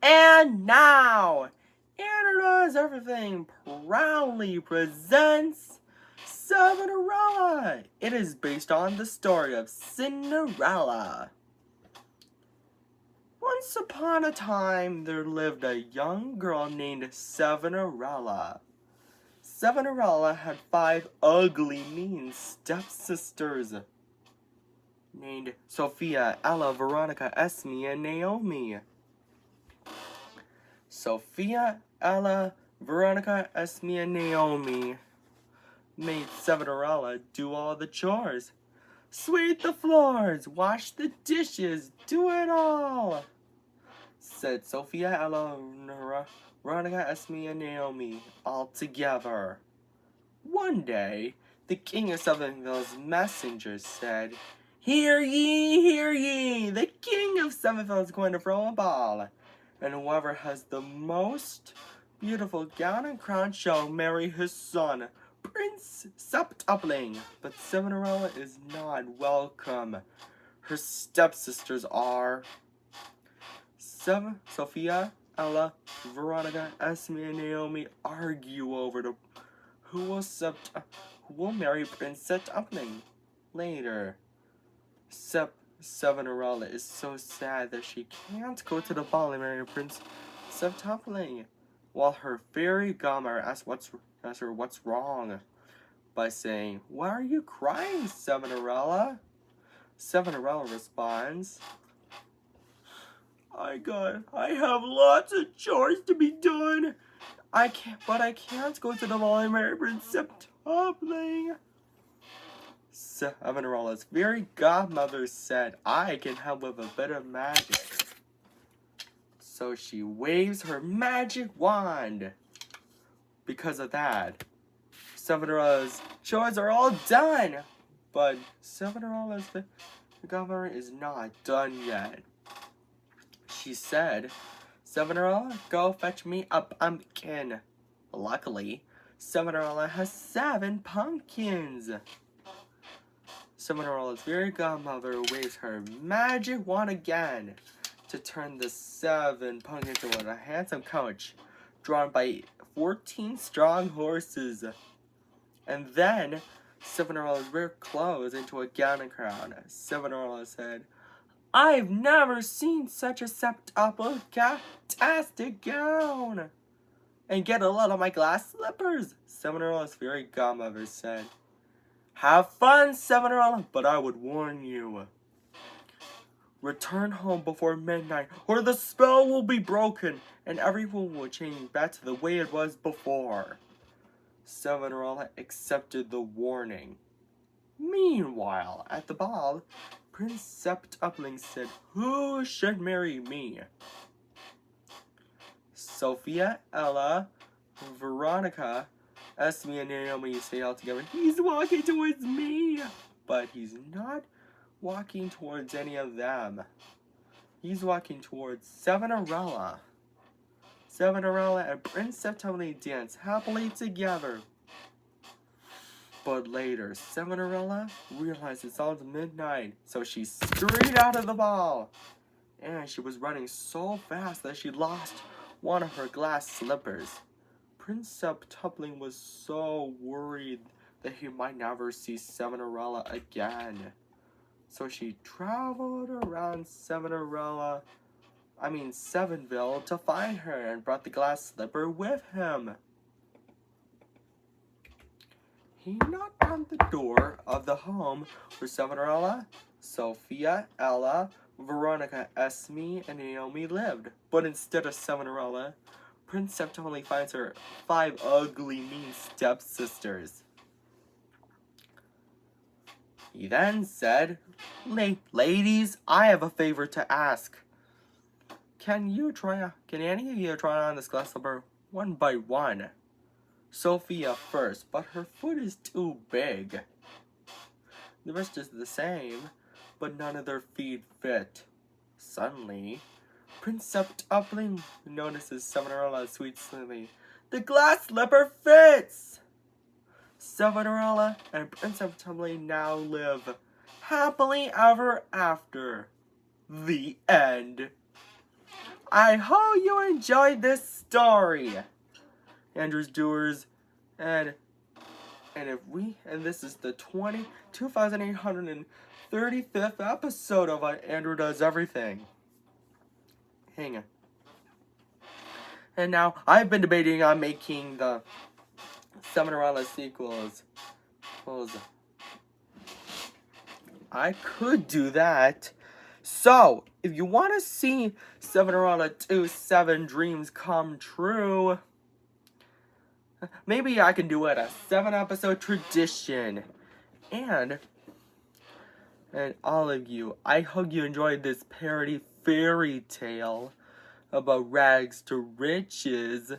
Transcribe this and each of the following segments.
And now, Analyze Everything proudly presents Cinderella. It is based on the story of Cinderella. Once upon a time, there lived a young girl named Cinderella. Cinderella had 5 ugly, mean stepsisters named Sophia, Ella, Veronica, Esme, and Naomi. Sophia, Ella, Veronica, Esme, and Naomi made Cinderella do all the chores. Sweep the floors, wash the dishes, do it all, said Sophia, Ella, Veronica, Esme, and Naomi all together. One day, the king of Sevenville's messengers said, Hear ye, the king of Sevenville is going to throw a ball, and whoever has the most beautiful gown and crown shall marry his son, Prince Septupling. But Cinderella is not welcome. Her stepsisters are Sophia, Ella, Veronica, Esme, and Naomi argue over who will marry Prince Septupling later. Cinderella is so sad that she can't go to the ball and marry Prince Septupling, while her fairy godmother asks her what's wrong by saying, Why are you crying, Cinderella? Cinderella responds, I have lots of chores to be done. I can't go to the ball and marry Prince Septupling. Cinderella's fairy godmother said, I can help with a bit of magic. So she waves her magic wand. Because of that, Cinderella's chores are all done. But Cinderella's godmother is not done yet. She said, Cinderella, go fetch me a pumpkin. Luckily, Cinderella has 7 pumpkins. Cinderella's fairy godmother waves her magic wand again to turn the 7 pumpkins into a handsome coach drawn by 14 strong horses. And then Cinderella's wear clothes into a gown and crown. Cinderella said, I've never seen such a septuple-tastic gown. And get a lot of my glass slippers, Cinderella's fairy godmother said. Have fun, Cinderella, but I would warn you. Return home before midnight, or the spell will be broken, and everyone will change back to the way it was before. Cinderella accepted the warning. Meanwhile, at the ball, Prince Septupling said, Who should marry me? Sophia, Ella, Veronica, Esme, and Naomi say all together, He's walking towards me. But he's not walking towards any of them. He's walking towards Cinderella. Cinderella and Prince Septupling dance happily together. But later, Cinderella realized it's almost midnight, so she scurried out of the ball. And she was running so fast that she lost one of her glass slippers. Prince Septupling was so worried that he might never see Cinderella again. So she traveled around Severnville to find her and brought the glass slipper with him. He knocked on the door of the home where Cinderella, Sophia, Ella, Veronica, Esme, and Naomi lived. But instead of Cinderella, Prince Septupling finds her 5 ugly, mean stepsisters. He then said, Ladies, I have a favor to ask. Can any of you try on this glass slipper one by one? Sophia first, but her foot is too big. The rest is the same, but none of their feet fit. Suddenly, Prince Septupling notices Cinderella's sweet slipping. The glass slipper fits! Cinderella and Prince Septupling now live happily ever after. The end. I hope you enjoyed this story, Andrew's Doers, and this is the 2835th episode of Andrew Does Everything. Hang on. And now I've been debating on making the Cinderella sequels. I could do that. So, if you want to see Cinderella 2 7 Dreams Come True, maybe I can do it a 7-episode tradition. And all of you, I hope you enjoyed this parody fairy tale about rags to riches.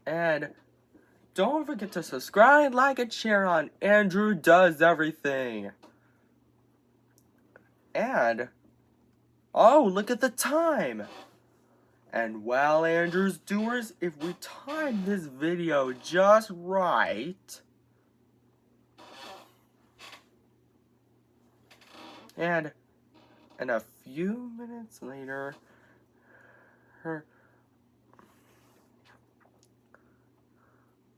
And don't forget to subscribe, like, and share on Andrew Does Everything. And, oh, look at the time. And well, Andrew's Doers, if we time this video just right, and a few minutes later,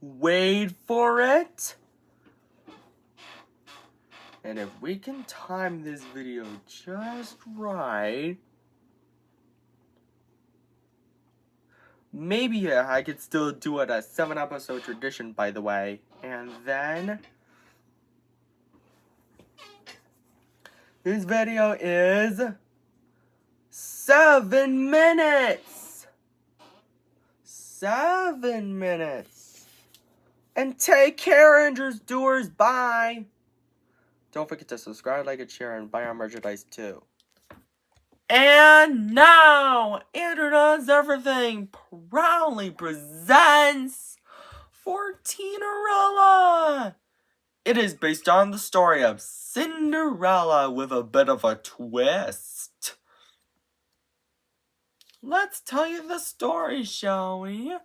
wait for it. And if we can time this video just right, maybe I could still do it a 7-episode tradition, by the way. And then this video is 7 minutes. 7 minutes. And take care, Andrew's Doers. Bye. Don't forget to subscribe, like, and share, and buy our merchandise too. And now, Andrew Does Everything proudly presents Cinderella. It is based on the story of Cinderella with a bit of a twist. Let's tell you the story, shall we?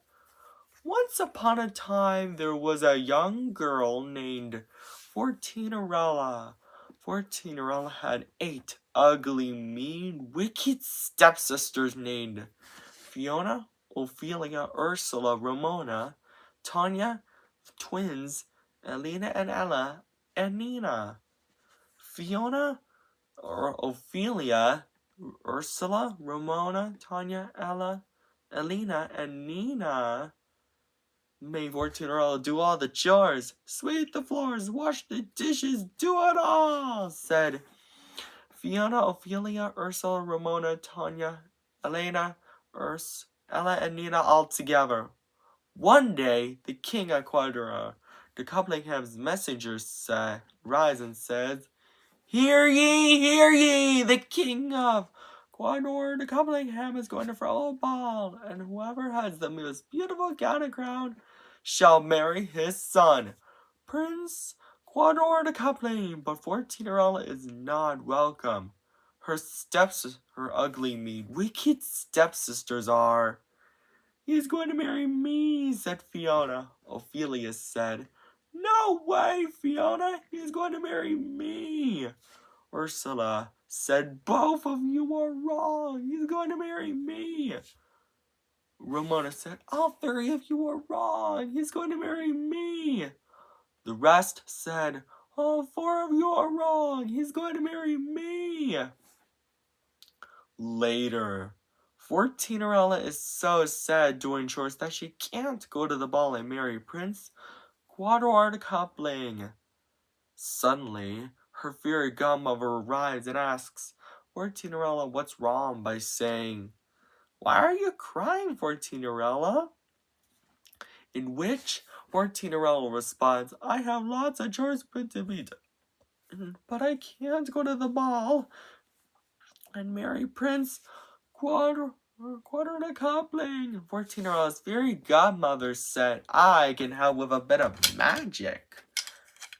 Once upon a time, there was a young girl named Cinderella. Cinderella had 8 ugly, mean, wicked stepsisters named Fiona, Ophelia, Ursula, Ramona, Tanya, twins, Elena and Ella, and Nina. Fiona, or Ophelia, Ursula, Ramona, Tanya, Ella, Elena, and Nina made Cinderella do all the chores, sweep the floors, wash the dishes, do it all, said Fiona, Ophelia, Ursula, Ramona, Tanya, Elena, Ella, and Nina all together. One day, the king of Quadra, the Cuppingham's messengers rise and says, Hear ye, the king of Quadra, the Cuplingham is going to throw a ball, and whoever has the most beautiful gown and crown shall marry his son, Prince Quadra the Coupling. But Cinderella is not welcome. Her ugly, mean, wicked stepsisters are. He's going to marry me, said Fiona. Ophelia said, No way, Fiona, he's going to marry me. Ursula said, Both of you are wrong, he's going to marry me. Ramona said, All 3 of you are wrong, he's going to marry me. The rest said, All 4 of you are wrong, he's going to marry me. Later, Cinderella is so sad doing chores that she can't go to the ball and marry Prince Quadra the Coupling. Suddenly, her fairy godmother arrives and asks Cinderella what's wrong by saying, Why are you crying, Cinderella? In which Cinderella responds, I have lots of chores to be done, but I can't go to the ball and marry Prince Quadra the Coupling. Cinerella's fairy godmother said, I can help with a bit of magic,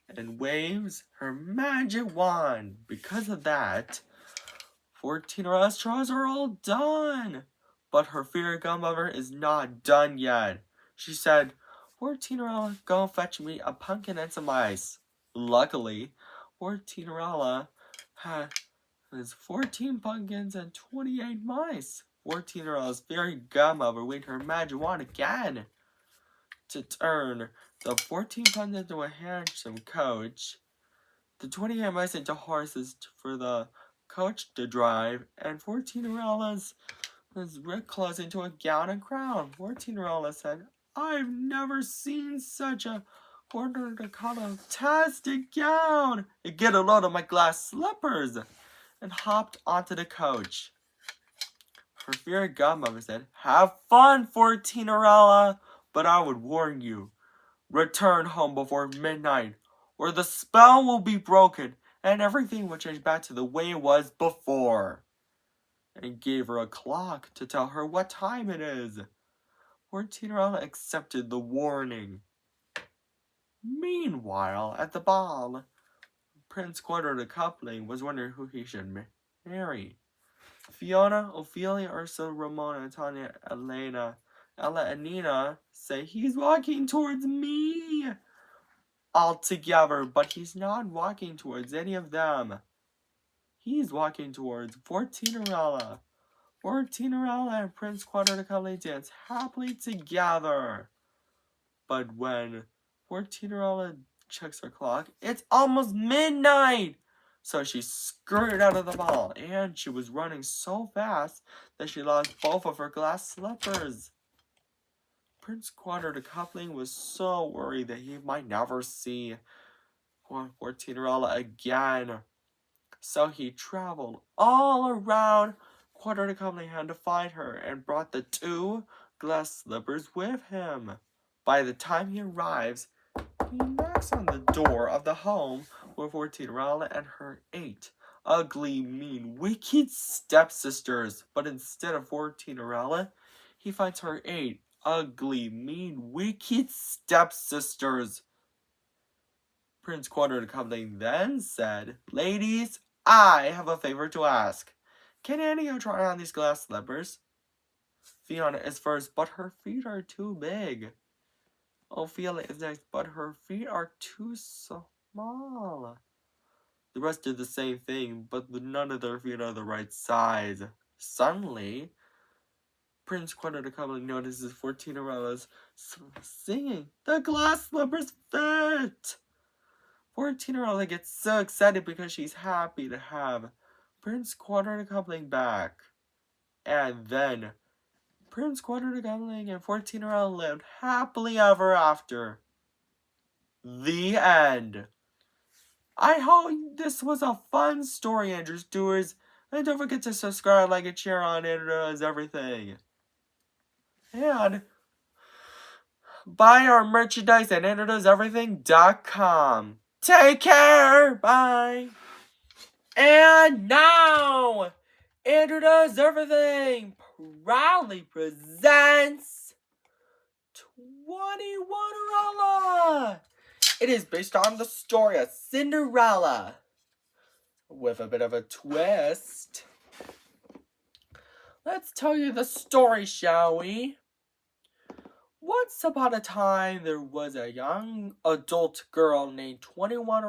and waves her magic wand. Because of that, Cinerella's chores are all done. But her fairy godmother is not done yet. She said, Cinderella, go fetch me a pumpkin and some ice. Luckily, Cinderella was 14 pumpkins and 28 mice. 14-year-old's fairy godmother waved her magic wand again to turn the 14 pumpkins into a handsome coach, the 28 mice into horses for the coach to drive, and 14-year-old's ripped clothes into a gown and crown. 14-year-old said, "I've never seen such a fantastic gown. Get a load of my glass slippers," and hopped onto the coach. Her fairy godmother said, "Have fun, 14-year-old, but I would warn you, return home before midnight, or the spell will be broken, and everything will change back to the way it was before," and gave her a clock to tell her what time it is. 14-year-old accepted the warning. Meanwhile, at the ball, Prince Quarter the coupling was wondering who he should marry. Fiona, Ophelia, Ursula, Ramona, Antonia, Elena, Ella, and Nina say, "He's walking towards me," all together, but he's not walking towards any of them. He's walking towards 14-year-old. 14-year-old and Prince Quarter the coupling dance happily together. But when 14-year-old checks her clock, it's almost midnight! So she scurried out of the ball, and she was running so fast that she lost both of her glass slippers. Prince Quarter the coupling was so worried that he might never see 14-year-old again. So he traveled all around Quarter the coupling had to find her and brought the 2 glass slippers with him. By the time he arrives, he knocks on the door of the home with 14-year-old and her 8 ugly, mean, wicked stepsisters. But instead of 14-year-old, he finds her 8 ugly, mean, wicked stepsisters. Prince Quarter the coupling then said, "Ladies, I have a favor to ask. Can any of you try on these glass slippers?" Fiona is first, but her feet are too big. Ophelia is next, but her feet are too small. The rest do the same thing, but none of their feet are the right size. Suddenly, Prince Quarter the coupling notices 14-year-old singing, "The glass slippers fit!" 14-year-old gets so excited because she's happy to have Prince Quarter the coupling back. And then Prince Quarter the coupling and 14-year-old lived happily ever after. The end. I hope this was a fun story, Andrew Stewards. And don't forget to subscribe, like, and share on Andrew Does Everything. And buy our merchandise at AndrewDoesEverything.com. Take care. Bye. And now, Andrew Does Everything proudly presents 21 It is based on the story of Cinderella, with a bit of a twist. Let's tell you the story, shall we? Once upon a time, there was a young adult girl named 21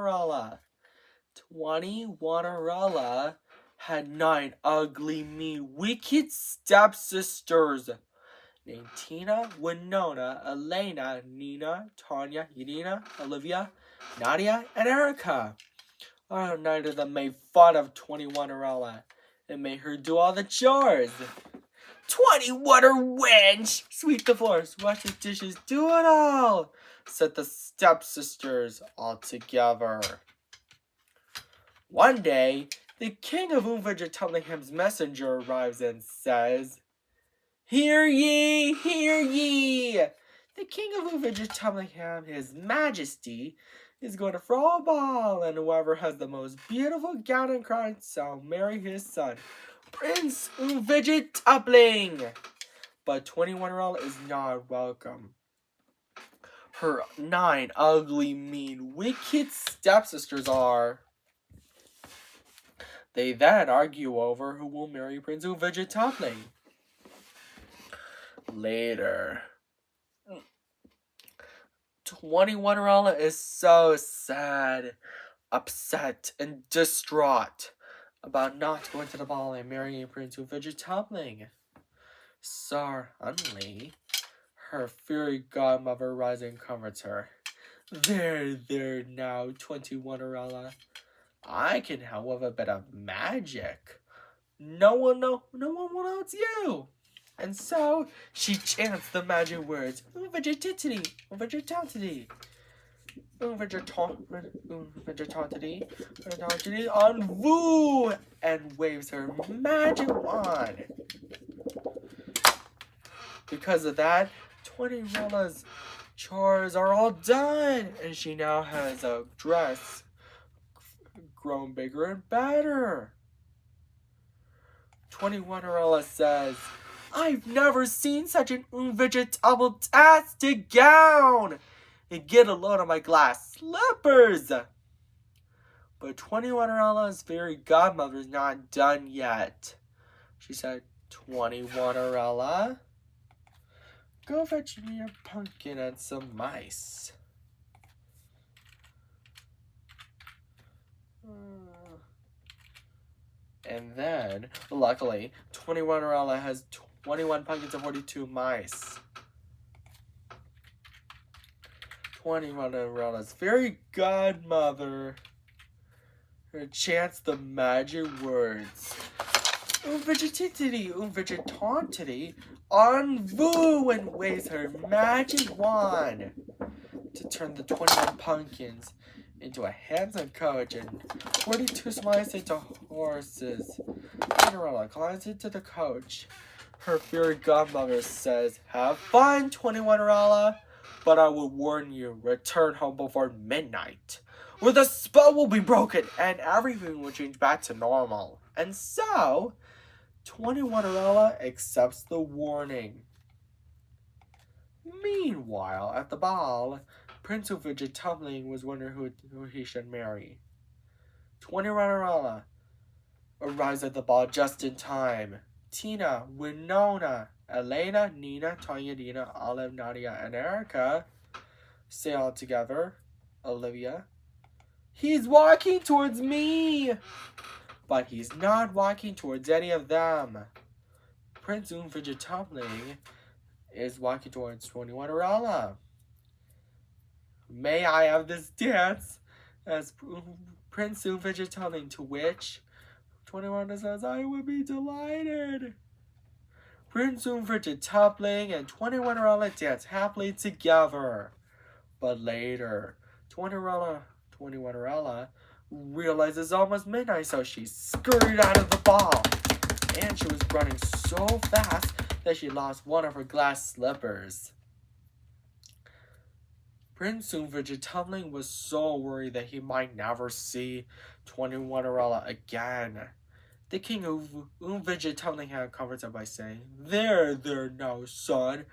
had 9 ugly, mean, wicked stepsisters named Tina, Winona, Elena, Nina, Tanya, Irina, Olivia, Nadia, and Erica. 9 of them made fun of 21 and made her do all the chores. 21 wench! Sweep the floors, wash the dishes, do it all! Said the stepsisters all together. One day, the king of Unvegetablingham's messenger arrives and says, "Hear ye, hear ye! The king of Unvegetablingham, his majesty, is going to throw a ball, and whoever has the most beautiful gown and crown shall marry his son, Prince Unvegetabling." But 21 is not welcome. Her 9 ugly, mean, wicked stepsisters are. They then argue over who will marry Prince Unvegetabling. Later, 21 is so sad, upset, and distraught about not going to the ball and marrying Prince Ufidget Tumbling. Suddenly, her fairy godmother rises and comforts her. There now, 21-Arella. I can help with a bit of magic. No one will know it's you. And so, she chants the magic words, Unvegetitity, Unvegetantity, Unvegetantity, on Woo, and waves her magic wand. Because of that, 20-Arella's chores are all done, and she now has a dress grown bigger and better. 21-Arella says, I've never seen such an unvegetable-tastic gown! And get a load of my glass slippers! But 21-Arella's fairy godmother is not done yet. She said, 21-Arella, go fetch me a pumpkin and some mice. And then, luckily, 21-Arella has 21 pumpkins and 42 mice. 21-Arella's fairy godmother chants the magic words. Unvegetitity, unvegetantity, on Woo, and waves her magic wand to turn the 21 pumpkins into a handsome coach and 42 mice into horses. Cinderella climbs into the coach. Her fairy godmother says, have fun, 21-Arella, but I will warn you, return home before midnight, or the spell will be broken and everything will change back to normal. And so, 21-Arella accepts the warning. Meanwhile, at the ball, Prince Ufidget Tumbling was wondering who he should marry. 21-Arella arrives at the ball just in time. Tina, Winona, Elena, Nina, Tanya, Dina, Olive, Nadia, and Erica say all together. Olivia, he's walking towards me! But he's not walking towards any of them. Prince Ufidget Tumbling is walking towards 21-Arella. May I have this dance? As Prince Ufidget Tumbling, to which 21 says, I would be delighted. Prince Ufidget Tumbling and 21-Arella dance happily together. But later, 21-Arella realizes it's almost midnight, so she scurried out of the ball. And she was running so fast that she lost one of her glass slippers. Prince Ufidget Tumbling was so worried that he might never see 21-Arella again. The king of Ufidget Tumbling had comforted him by saying, There now, son.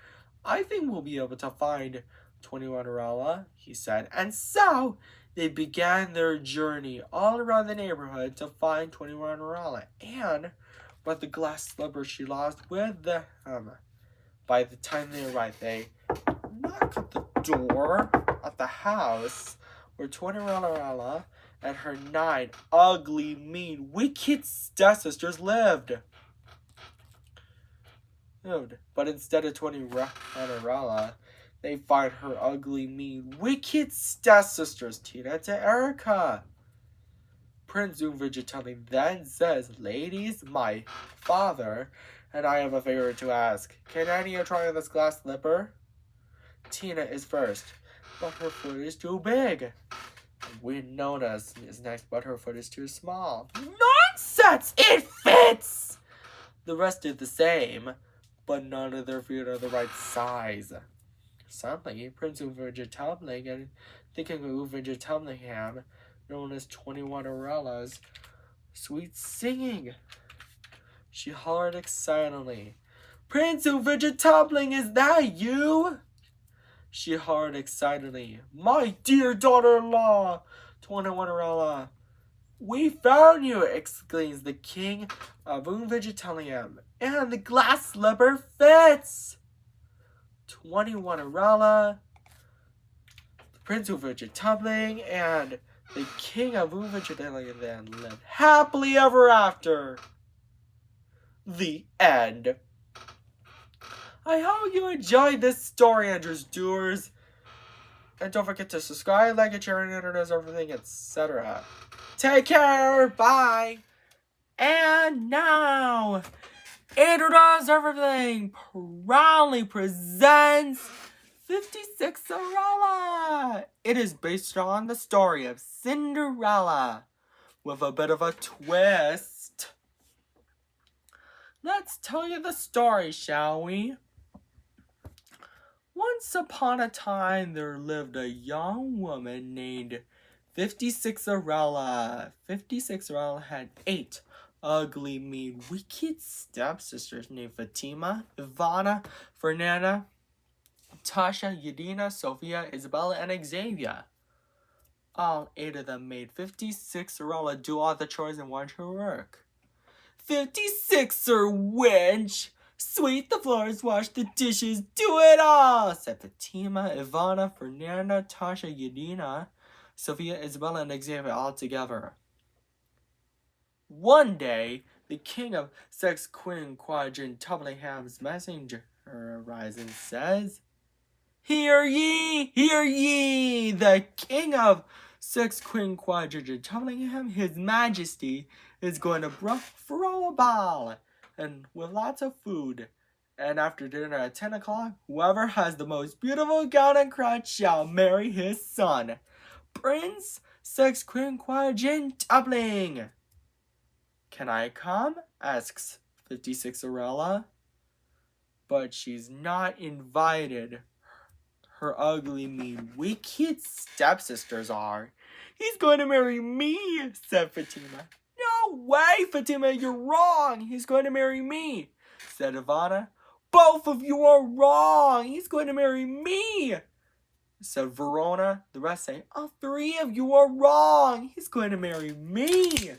I think we'll be able to find 21-Arella, he said. And so, they began their journey all around the neighborhood to find 21-Arella and brought the glass slippers she lost with them. By the time they arrived, they knocked at the door of the house where 21-Arella and her 9 ugly, mean, wicked stepsisters lived. But instead of 21-Arella, they find her ugly, mean, wicked stepsisters, Tina and Erica. Prince Ufidget Tumbling then says, Ladies, my father and I have a favor to ask. Can any of you try on this glass slipper? Tina is first, but her foot is too big. Winona is next, but her foot is too small. Nonsense! It fits! The rest did the same, but none of their feet are the right size. Suddenly, Prince Ufidget Tumbling and the King of Ufidget Tumbling, known as 21-Arella's sweet singing. She hollered excitedly, Prince Ufidget Tumbling, is that you? She hollered excitedly, My dear daughter-in-law, 21-Arella. We found you, exclaims the king of Ufidget Tumbling, and the glass slipper fits. 21-Arella, Prince Ufidget Tumbling, and The king of Cinderella then lived happily ever after. The end. I hope you enjoyed this story, Andrews Doers. And don't forget to subscribe, like, and share, and introduce everything, etc. Take care. Bye. And now, Introduce Everything proudly presents 56 Cinderella. It is based on the story of Cinderella with a bit of a twist. Let's tell you the story, shall we? Once upon a time, there lived a young woman named 56 Cinderella. 56 Cinderella had 8 ugly, mean, wicked stepsisters named Fatima, Ivana, Fernanda, Tasha, Yadina, Sophia, Isabella, and Xavier. All 8 of them made 56 Cinderella do all the chores and watch her work. 56er wench! Sweep the floors, wash the dishes, do it all! Said Fatima, Ivana, Fernanda, Tasha, Yadina, Sophia, Isabella, and Xavier all together. One day, the king of Sex Queen Quadrant Tublingham's messenger arrives and says, Hear ye, hear ye! The king of Sex Queen Quadrant Tublingham, his majesty, is going to throw a ball and with lots of food. And after dinner at 10 o'clock, whoever has the most beautiful gown and crown shall marry his son, Prince Sex Queen Quadrant Tubling. Can I come? Asks 56 Cinderella. But she's not invited. Her ugly, mean, wicked stepsisters are. He's going to marry me, said Fatima. No way, Fatima, you're wrong. He's going to marry me, said Ivana. Both of you are wrong. He's going to marry me, said Verona. The rest say, all 3 of you are wrong. He's going to marry me.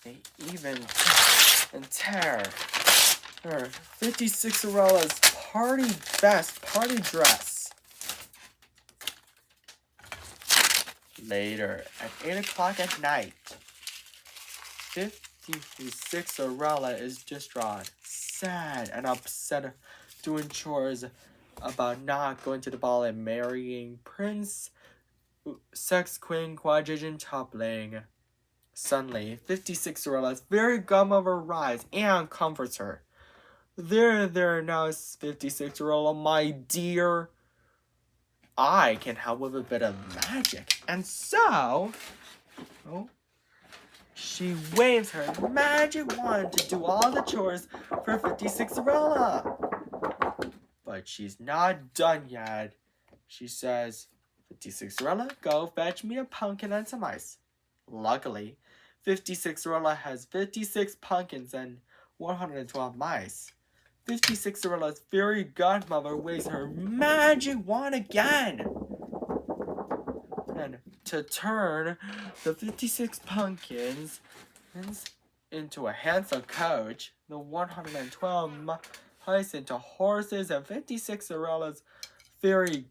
They even tear her 56 Cinderella's party dress. Later, at 8 o'clock at night, 56 Cinderella is distraught, sad, and upset, doing chores about not going to the ball and marrying Prince Sex Queen Quadrant Tubling. Suddenly, 56 Cinderella's very godmother arrives and comforts her. There now, 56 Cinderella, my dear. I can help with a bit of magic. And so, she waves her magic wand to do all the chores for 56 Cinderella. But she's not done yet. She says, 56 Cinderella, go fetch me a pumpkin and some ice. Luckily, 56 Cinderella has 56 pumpkins and 112 mice. 56 Cinderella's fairy godmother waves her magic wand again. And to turn the 56 pumpkins into a handsome coach, the 112 mice into horses, and 56 Cinderella's fairy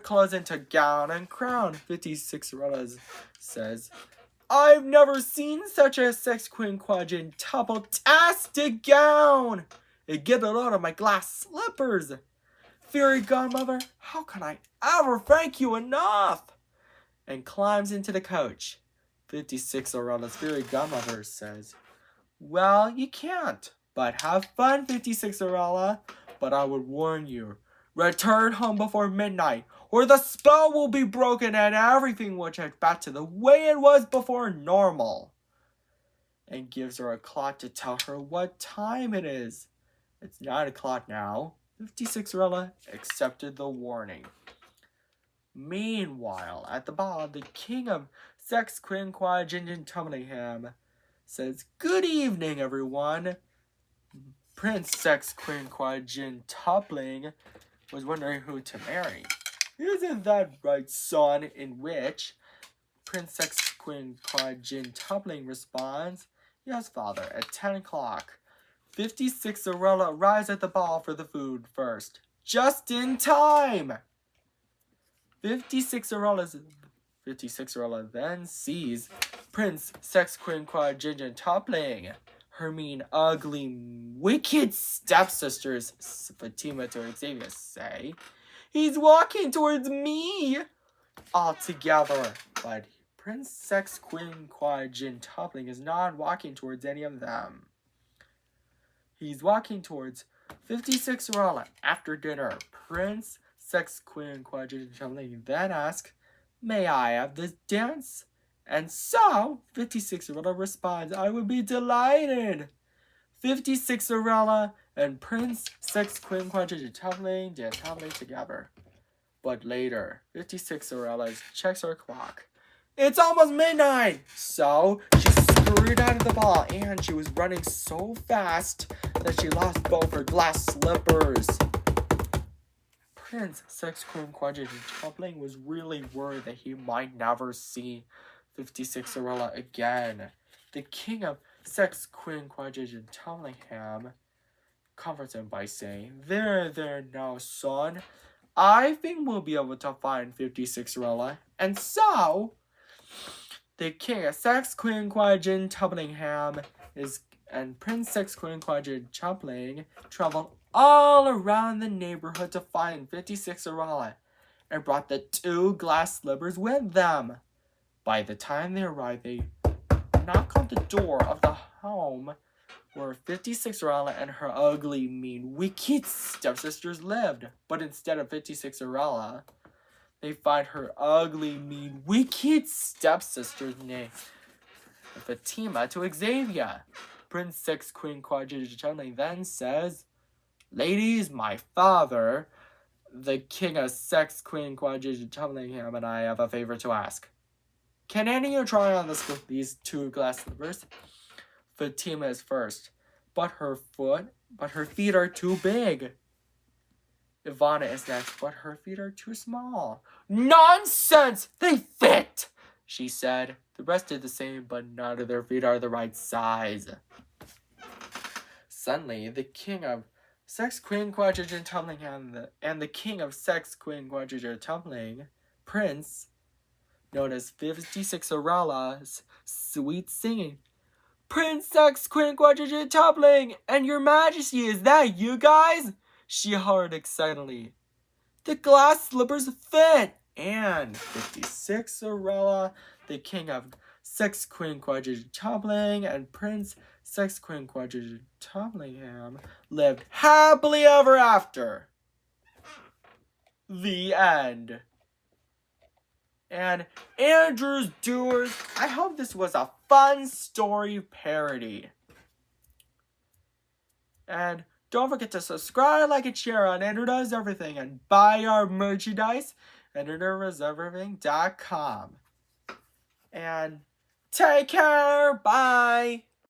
clothes into gown and crown. 56 Cinderella says, I've never seen such a Sex Queen Quadrantuple-tastic gown. Get it out of my glass slippers. Fairy godmother, how can I ever thank you enough? And climbs into the coach. 56 Cinderella's fairy godmother says, well, you can't. But have fun, 56 Cinderella. But I would warn you, return home before midnight, or the spell will be broken and everything will change back to the way it was before normal. And gives her a clock to tell her what time it is. It's 9 o'clock now. 56 Cinderella accepted the warning. Meanwhile, at the ball, the king of Sex Queen Quadrant Tublingham says, good evening, everyone. Prince Sex Queen Quadrant Tubling was wondering who to marry. Isn't that right, son? In which Prince Sex Queen Quadrant Tubling responds, yes, father, at 10 o'clock. 56 Cinderella arrives at the ball for the food first. Just in time! 56 Cinderella's 56-Cinderella then sees Prince, Sex Queen, Quadrigen toppling her mean, ugly, wicked stepsisters, Fatima to Xavier, say, "He's walking towards me!" all together. But Prince, Sex Queen, Quadrigen toppling is not walking towards any of them. He's walking towards 56-Cinderella. After dinner, Prince, Sex Queen, Quadrigen toppling then ask, "May I have this dance?" And so, 56-Cinderella responds, "I would be delighted." 56-Cinderella and Prince, Sex Queen, Quadrigen toppling dance happily together. But later, 56-Cinderella checks her clock. It's almost midnight! So, she scurried out of the ball, and she was running so fast that she lost both her glass slippers. Prince, Sex Queen, Quadrigen toppling was really worried that he might never see 56-Cinderella again. The king of Sex Queen, Quadrigen toppling him comforts him by saying, There now, son. I think we'll be able to find 56-Cinderella." And so, the king of Sex Queen, Quadrigen toppling him and Prince, Sex Queen, Quadrigen toppling traveled all around the neighborhood to find 56-Cinderella and brought the 2 glass slippers with them. By the time they arrived, they knocked on the door of the home where 56-Cinderella and her ugly, mean, wicked stepsisters lived. But instead of 56-Cinderella, they find her ugly, mean, wicked stepsisters named Fatima to Xavier. Prince, Sex Queen, Quadrigen toppling then says, "Ladies, my father, the king of Sex Queen, Quadrigen toppling him, and I have a favor to ask. Can any of you try on these 2 glass slippers?" Fatima is first, but her feet are too big. Ivana is next, but her feet are too small. "Nonsense! They fit!" she said. The rest did the same, but none of their feet are the right size. Suddenly, the king of Sex Queen, Quadrigen toppling and the king of Sex Queen, Quadrigen toppling, Prince, noticed 56-Cinderella's sweet singing. "Prince, Sex Queen, Quadrigen toppling, and your majesty, is that you guys?" she hollered excitedly. "The glass slippers fit!" And 56-Cinderella, the king of Sex Queen, Quadrigen toppling, and Prince, Sex Queen, Quadrigen toppling him lived happily ever after. The end. And Andrew's Doers, I hope this was a fun story parody. And don't forget to subscribe, like, and share on Andrew Does Everything, and buy our merchandise at AndrewDoesEverything.com. And take care. Bye.